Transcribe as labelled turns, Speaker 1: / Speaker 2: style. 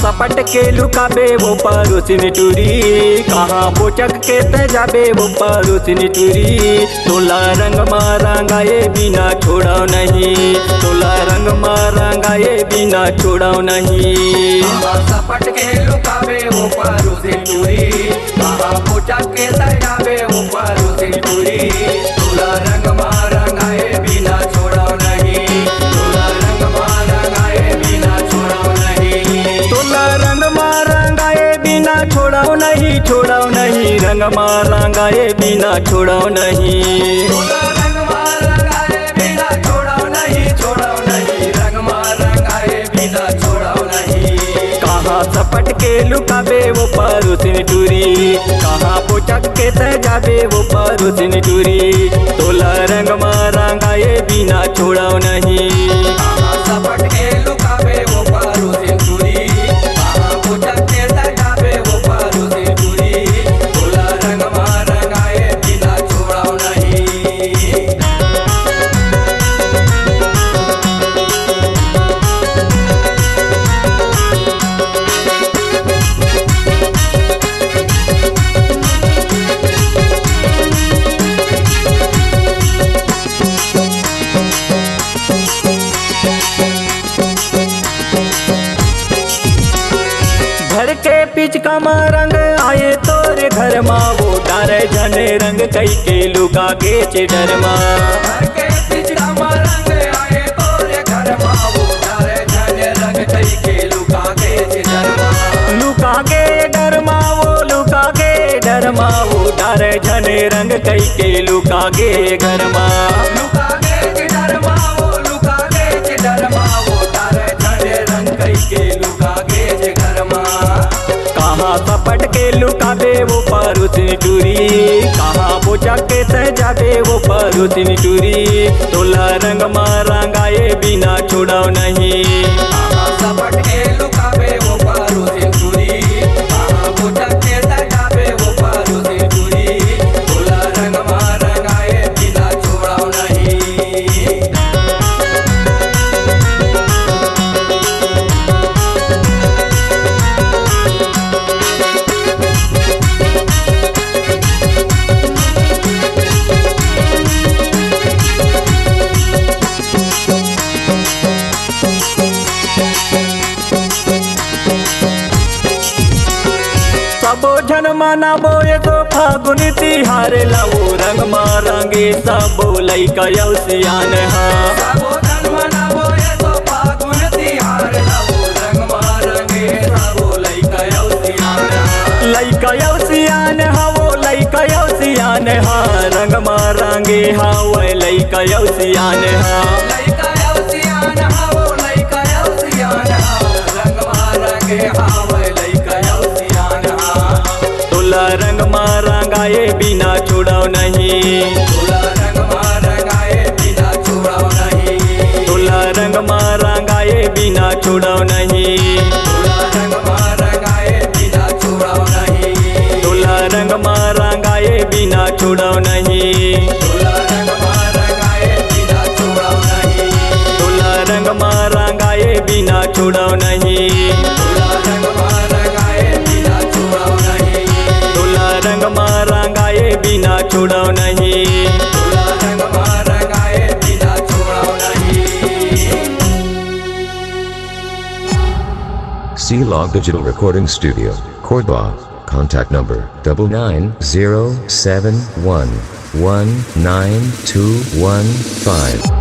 Speaker 1: सपट के लुकाबे वो परोसिन टूरी, कहाँ बोचक के ते जाबे वो परोसिन टूरी। तोला रंग मारंगाए बिना छोड़ाओ नहीं, तोला रंग मारंगाए बिना छोड़ाओ नहीं।
Speaker 2: सपट के लुकाबे वो परोसिन टूरी, कहाँ बोचक के ते जाबे वो परोसिन टूरी। तोला रंग मारंगाए बिना छोड़ाओ नहीं, तोला रंग मारंगाए बिना छोड़ाओ नहीं।
Speaker 1: तोला रंग मारंगाए बिना छोड़ाओ नहीं, छोड़ाओ नहीं, रंग मारंगाए बिना छोड़ाओ नहीं।
Speaker 2: तोला रंग मारंगाए बिना छोड़ाओ नहीं, छोड़ाओ नहीं, रंग मारंगाए बिना छोड़ाओ नहीं।
Speaker 1: कहाँ सपट के लुकाबे वो परोसिन टूरी, कहाँ पोचक के ते जाबे वो परोसिन टूरी। तोला रंग मारंगाए बिना छोड़ाओ नहीं।
Speaker 2: सपट के लुकाबे वो परोसिन टूरी, कहाँ पोचक के ते जाबे वो परोसिन टूरी। तोला रंग मारंगाए बिना छोड़ाओ नहीं।
Speaker 1: घर के पिचका रंग आए तोरे घर माँ, वो डारे झने रंग कई के लुका के चिडर माँ।
Speaker 2: घर के पिचका रंग आए तोरे घर माँ, वो डारे झने रंग कई के लुका के चिडर माँ।
Speaker 1: लुका के डर माँ, वो लुका के डर माँ, वो डारे झने रंग कई के लुका के घर माँ।
Speaker 2: लुका के चिडर माँ, वो लुका के चिडर माँ, वो डारे झने रंग कई के लुका के घर माँ।
Speaker 1: कहाँ सपट के लुकाबे वो परोसिन टूरी, कहाँ बोचक के ते जाबे वो परोसिन टूरी। तोला रंग मारंगाए बिना छोड़ाओ नहीं।
Speaker 2: सपट के लुकाबे वो परोसिन टूरी, कहाँ बोचक के ते जाबे वो परोसिन टूरी। तोला रंग मारंगाए बिना छोड़ाओ नहीं।
Speaker 1: सबो झन मनाबो एगो फागुन तिहार लाओ, रंग मारंगे सबो लइका सियान हा।
Speaker 2: सबो धन मनावो ये तो फागुन तिहार लाओ, रंग मारंगे सबो लइका सियान हा।
Speaker 1: लइका सियान हा, वो लइका सियान हा, रंग मारंगे हा वो लइका सियान हा।
Speaker 2: लइका सियान हा, वो लइका सियान हा, रंग मारंगे हा वो लइका सियान हा।
Speaker 1: तोला रंग मारंगाए बिना छोड़ाओ नहीं।
Speaker 2: तोला रंग मारंगाए बिना छोड़ाओ नहीं।
Speaker 1: तोला रंग मारंगाए बिना छोड़ाओ नहीं।
Speaker 2: तोला रंग मारंगाए बिना छोड़ाओ नहीं।
Speaker 1: तोला रंग मारंगाए बिना छोड़ाओ नहीं।
Speaker 2: तोला रंग मारंगाए बिना छोड़ाओ नहीं।
Speaker 1: तोला रंग मारंगाए बिना छोड़ाओ नहीं।
Speaker 2: तोला रंग मारंगाए बिना छोड़ाओ नहीं।
Speaker 1: तोला रंग मारंगाए बिना छोड़ाओ नहीं।
Speaker 2: तोला रंग मारंगाए बिना छोड़ाओ नहीं।
Speaker 3: C-Log Digital Recording Studio, Cordoba. Contact number 99071192115.